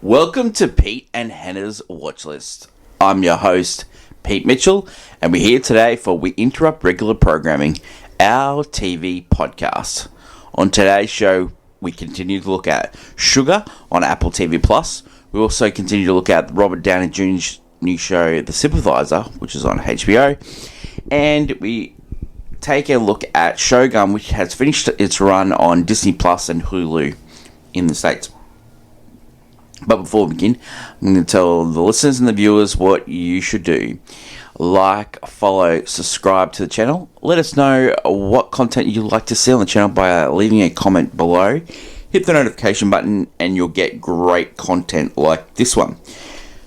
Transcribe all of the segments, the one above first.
Welcome to Pete and Hannah's Watch List. I'm your host, Pete Mitchell, and we're here today for We Interrupt Regular Programming, our TV podcast. On today's show, we continue to look at Sugar on Apple TV+. We also continue to look at Robert Downey Jr.'s new show, The Sympathiser, which is on HBO. And we take a look at Shogun, which has finished its run on Disney Plus and Hulu in the States. But before we begin, I'm going to tell the listeners and the viewers what you should do. Like, follow, subscribe to the channel. Let us know what content you'd like to see on the channel by leaving a comment below. Hit the notification button and you'll get great content like this one.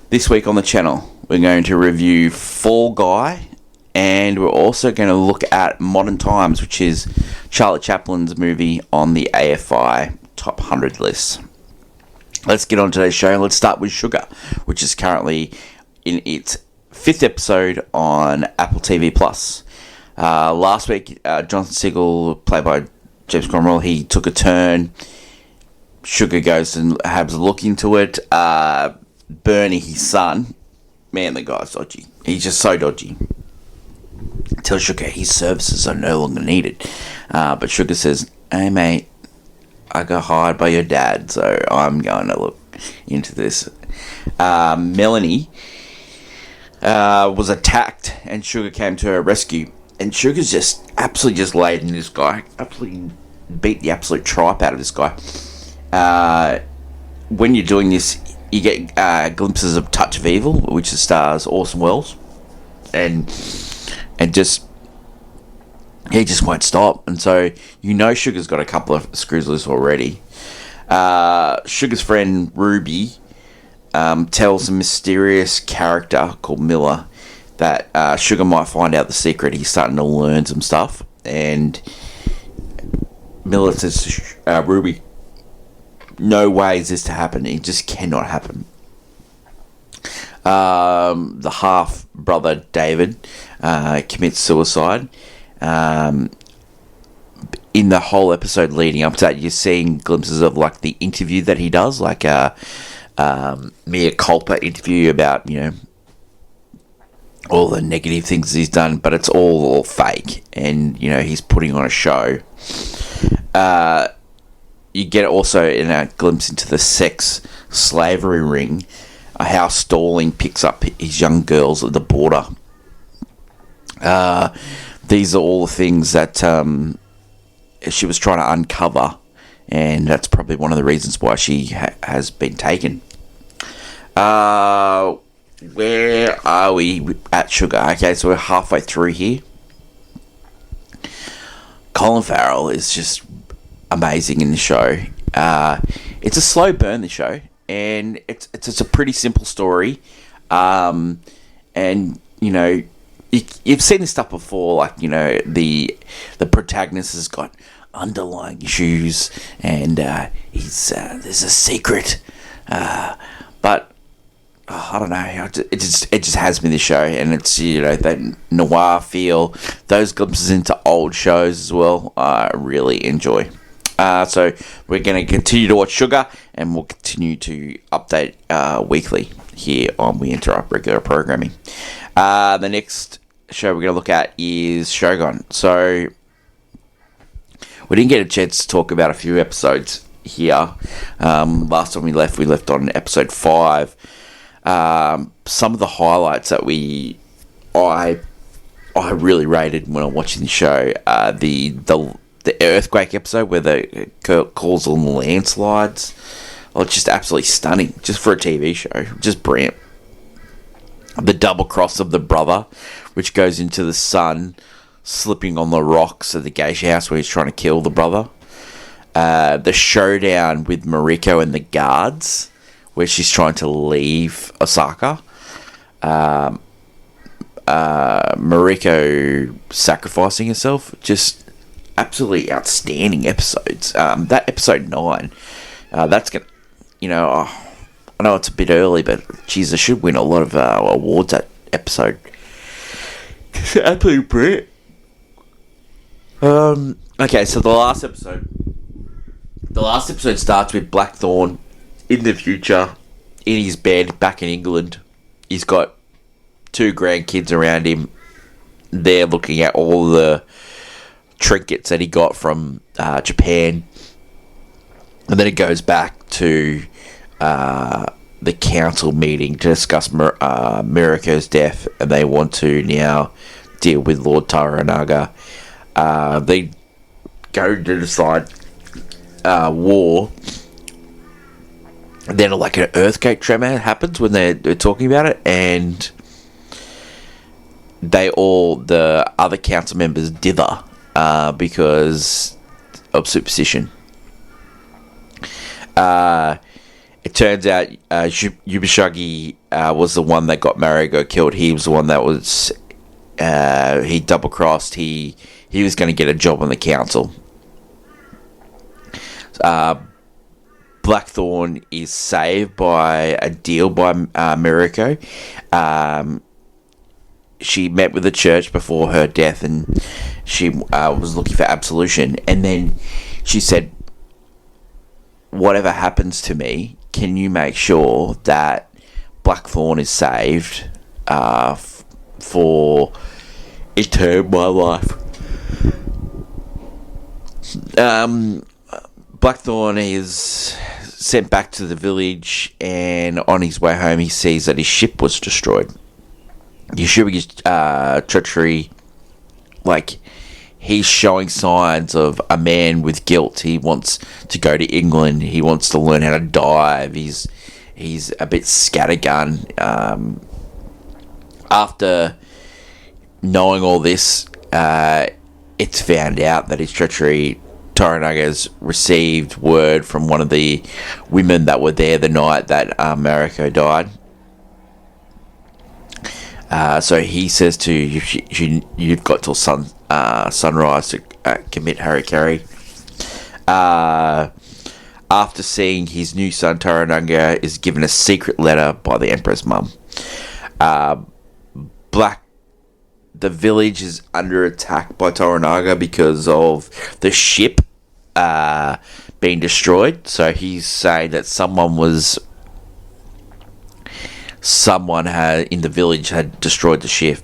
This week on the channel, we're going to review Fall Guy, and we're also going to look at Modern Times, which is Charlie Chaplin's movie on the AFI Top 100 list. Let's get on to today's show, and let's start with Sugar, which is currently in its 5th episode on Apple TV+. Last week, Jonathan Segel, played by James Cromwell, he took a turn. Sugar goes and has a look into it. Bernie, his son, man, the guy's dodgy. He's just so dodgy. Tells Sugar his services are no longer needed. But Sugar says, "Hey, mate, I got hired by your dad, so I'm going to look into this." Melanie was attacked, and Sugar came to her rescue. And Sugar's just absolutely just laid in this guy. Absolutely beat the absolute tripe out of this guy. When you're doing this, you get glimpses of Touch of Evil, which stars Orson Welles. And just... he just won't stop, and so you know Sugar's got a couple of screws loose already. Sugar's friend Ruby tells a mysterious character called Miller that Sugar might find out the secret. He's starting to learn some stuff, and Miller says to Ruby, "No way is this to happen. It just cannot happen." The half brother David commits suicide. In the whole episode leading up to that, you're seeing glimpses of like the interview that he does, like a mea culpa interview about, you know, all the negative things he's done, but it's all fake, and you know he's putting on a show. You get also in a glimpse into the sex slavery ring, how Stalling picks up his young girls at the border. These are all the things that she was trying to uncover, and that's probably one of the reasons why she has been taken. Where are we at Sugar? Okay, so we're halfway through here. Colin Farrell is just amazing in the show. It's a slow burn, the show, and it's a pretty simple story. And you know, you've seen this stuff before, like, you know, the protagonist has got underlying issues, and there's a secret, but I don't know, it just has me, the show, and it's, you know, that noir feel, those glimpses into old shows as well, I really enjoy. So we're going to continue to watch Sugar, and we'll continue to update weekly here on We Interrupt Regular Programming. The next show we're going to look at is Shogun. So we didn't get a chance to talk about a few episodes here. Last time we left on episode 5. Some of the highlights that I really rated when I'm watching the show, the earthquake episode where the calls on the landslides. Oh, it's just absolutely stunning, just for a TV show, just brilliant. The double cross of the brother, which goes into the son slipping on the rocks at the geisha house where he's trying to kill the brother. The showdown with Mariko and the guards, where she's trying to leave Osaka. Mariko sacrificing herself. Just absolutely outstanding episodes. That episode 9, that's gonna, you know, I know it's a bit early, but geez, I should win a lot of awards that episode. Absolutely brilliant. Okay, so the last episode starts with Blackthorn in the future, in his bed back in England. He's got 2 grandkids around him. They're looking at all the trinkets that he got from Japan. And then it goes back to the council meeting to discuss Miriko's death, and they want to now deal with Lord Toranaga. They go to decide war. And then like an earthquake tremor happens when they're talking about it, and the other council members dither because of superstition. It turns out Yubashagi was the one that got Mariko killed. He was the one that was he double crossed. He was going to get a job on the council. Blackthorn is saved by a deal by Miriko. She met with the church before her death, and she was looking for absolution. And then she said, whatever happens to me, can you make sure that Blackthorn is saved for eternal my life? Blackthorn is sent back to the village, and on his way home he sees that his ship was destroyed. Yoshibi's treachery, like, he's showing signs of a man with guilt. He wants to go to England. He wants to learn how to dive. He's a bit scattergun. After knowing all this, it's found out that his treachery. Toranaga's received word from one of the women that were there the night that Mariko died. So he says to you, you've got till sunrise to commit harikari. After seeing his new son, Toranaga is given a secret letter by the Emperor's mum. The village is under attack by Toranaga because of the ship being destroyed. So he's saying that someone in the village had destroyed the ship.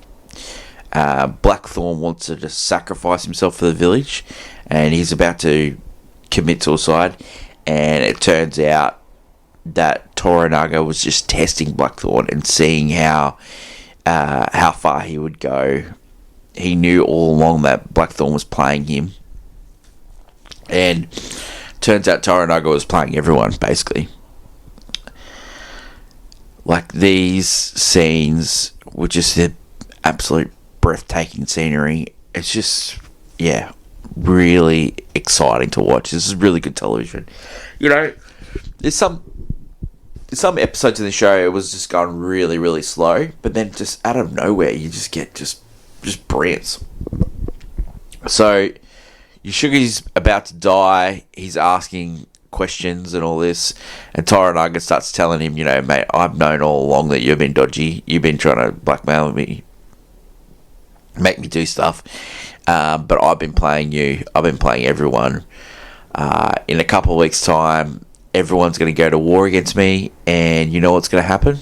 Blackthorn wants to just sacrifice himself for the village, and he's about to commit suicide. And it turns out that Toranaga was just testing Blackthorn and seeing how far he would go. He knew all along that Blackthorn was playing him, and turns out Toranaga was playing everyone, basically. Like, these scenes were just the absolute breathtaking scenery. It's just, yeah, really exciting to watch. This is really good television. You know, there's some episodes of the show, it was just going really, really slow, but then just out of nowhere, you just get just brilliance. So, Yoshigi's about to die. He's asking questions and all this, and Toranaga starts telling him, you know, mate, I've known all along that you've been dodgy. You've been trying to blackmail me, make me do stuff, but I've been playing you. I've been playing everyone. In a couple of weeks' time, everyone's going to go to war against me, and you know what's going to happen?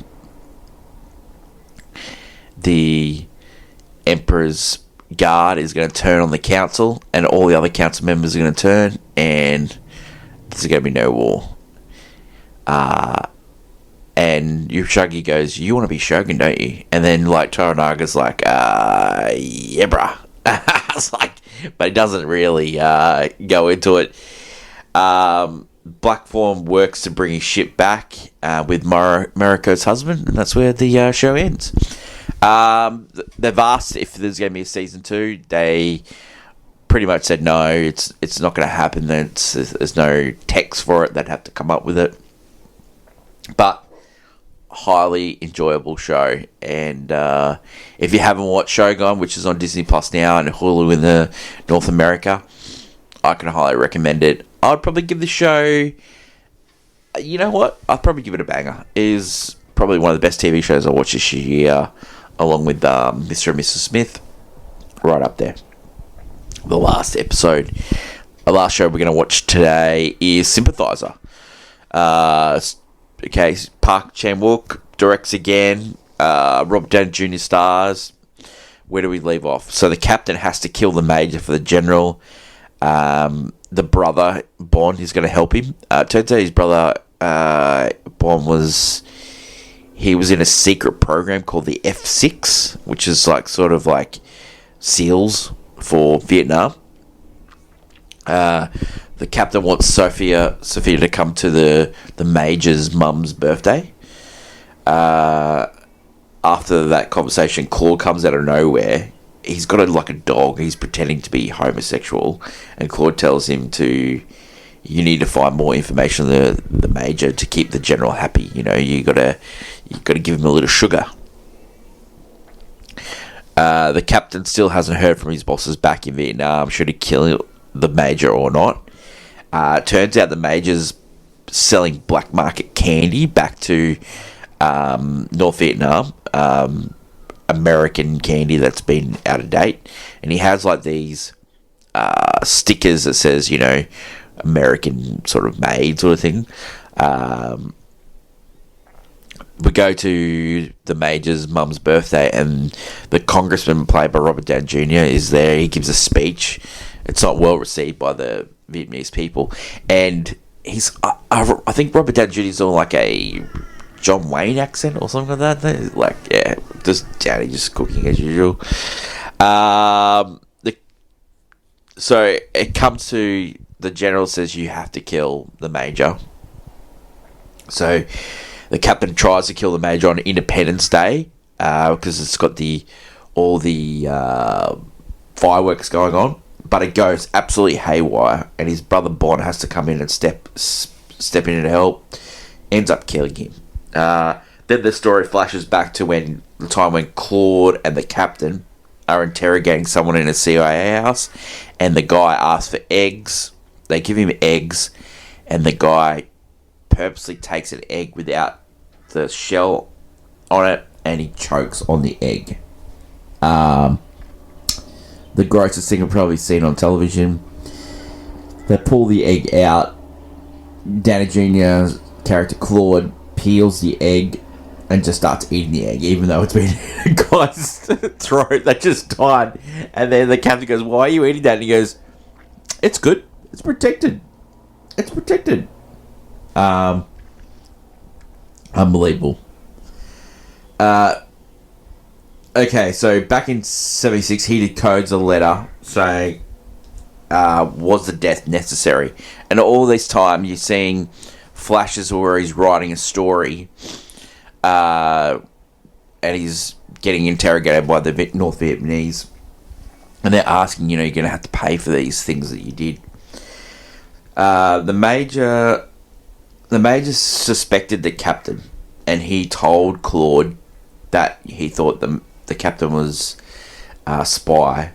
The Emperor's guard is going to turn on the council, and all the other council members are going to turn, and there's going to be no war. And Yushagi goes, you want to be Shogun, don't you? And then, like, Toranaga's like, yeah, bruh. It's like, but he doesn't really go into it. Blackthorn works to bring his ship back with Mariko's husband, and that's where the show ends. They've asked if there's going to be a season 2. They pretty much said no, it's not going to happen. There's no text for it. They'd have to come up with it. But highly enjoyable show, and if you haven't watched Shogun, which is on Disney Plus now and Hulu in the North America, I can highly recommend it. I'd probably give the show, you know what, I'd probably give it a banger. It is probably one of the best TV shows I watched this year, along with Mr. and Mrs. Smith, right up there. The last show we're going to watch today is Sympathiser. Okay, Park Chan-wook directs again. Rob Downey Jr. stars. Where do we leave off? So the captain has to kill the major for the general. The brother, Bond, is going to help him. Turns out his brother, Bond, was in a secret program called the F6, which is sort of like SEALs for Vietnam. The captain wants Sophia to come to the major's mum's birthday. After that conversation, Claude comes out of nowhere. He's got a dog. He's pretending to be homosexual, and Claude tells him you need to find more information on the major to keep the general happy. You gotta give him a little sugar. The captain still hasn't heard from his bosses back in Vietnam. Should he kill the major or not? Turns out the major's selling black market candy back to North Vietnam. American candy that's been out of date, and he has these stickers that says American sort of made sort of thing. We go to the major's mum's birthday, and the congressman played by Robert Downey Jr. is there. He gives a speech. It's not well received by the Vietnamese people, and I think Robert Downey Jr. is on a John Wayne accent or something like that. Just Downey just cooking as usual. So it comes to the general says you have to kill the major. So the captain tries to kill the major on Independence Day because it's got all the fireworks going on, but it goes absolutely haywire, and his brother Bond has to come in and step in to help. Ends up killing him. Then the story flashes back to the time when Claude and the captain are interrogating someone in a CIA house, and the guy asks for eggs. They give him eggs, and the guy purposely takes an egg without the shell on it, and he chokes on the egg. The grossest thing I've probably seen on television. They pull the egg out. Downey Jr.'s character Claude peels the egg and just starts eating the egg, even though it's been in a guy's throat that just died. And then the captain goes, "Why are you eating that?" And he goes, "It's good. It's protected. It's protected." Unbelievable. Okay, so back in 76, he decodes a letter saying, was the death necessary? And all this time, you're seeing flashes where he's writing a story, and he's getting interrogated by the North Vietnamese, and they're asking, you're going to have to pay for these things that you did. The major suspected the captain, and he told Claude that he thought the captain was a spy.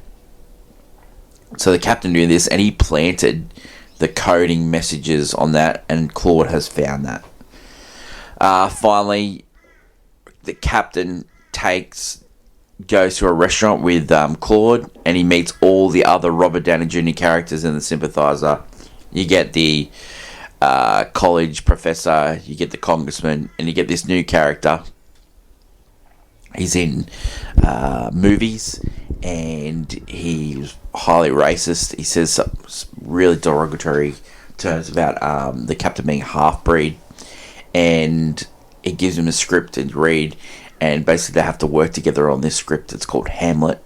So the captain knew this, and he planted the coding messages on that, and Claude has found that. Finally, the captain goes to a restaurant with Claude, and he meets all the other Robert Downey Jr. characters in the Sympathiser. You get the college professor, you get the congressman, and you get this new character. He's in movies, and he's highly racist. He says some really derogatory terms about the captain being half-breed, and it gives him a script to read, and basically they have to work together on this script. It's called Hamlet,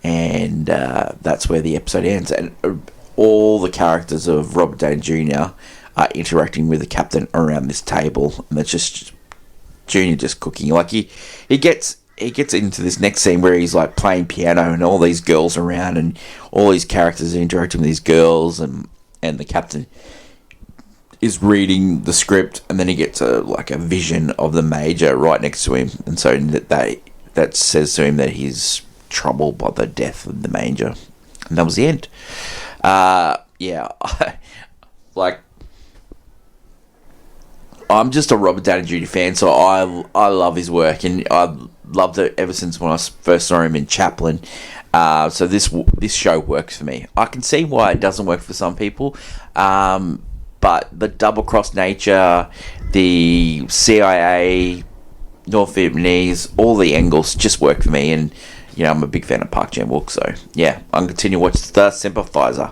and that's where the episode ends. And all the characters of Robert Downey Jr. are interacting with the captain around this table, and it's just Junior just cooking. Like he gets into this next scene where he's like playing piano, and all these girls around, and all these characters are interacting with these girls, and the captain is reading the script, and then he gets a vision of the major right next to him, and so that says to him that he's troubled by the death of the major, and that was the end. I'm just a Robert Downey Jr. fan, so I love his work, and I've loved it ever since when I first saw him in Chaplin. So this show works for me. I can see why it doesn't work for some people, but the double cross nature, the CIA, North Vietnamese, all the angles just work for me, and I'm a big fan of Park Chan-wook, so yeah, I'm continue to watch the Sympathiser.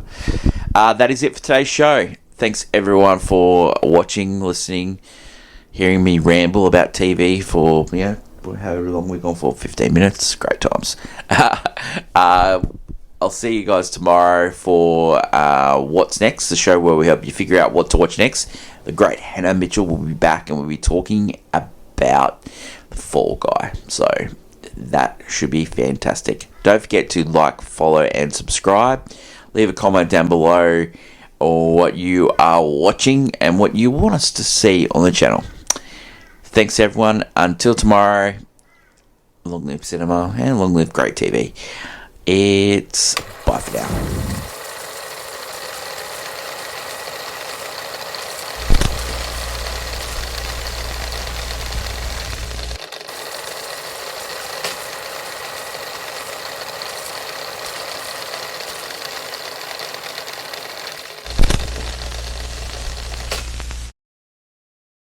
That is it for today's show. Thanks everyone for watching, listening, hearing me ramble about TV for however long we've gone for, 15 minutes. Great times. I'll see you guys tomorrow for What's Next, the show where we help you figure out what to watch next. The great Hannah Mitchell will be back, and we'll be talking about The Fall Guy. So that should be fantastic. Don't forget to like, follow, and subscribe. Leave a comment down below or what you are watching and what you want us to see on the channel. Thanks everyone. Until tomorrow, long live cinema and long live great TV. It's bye for now.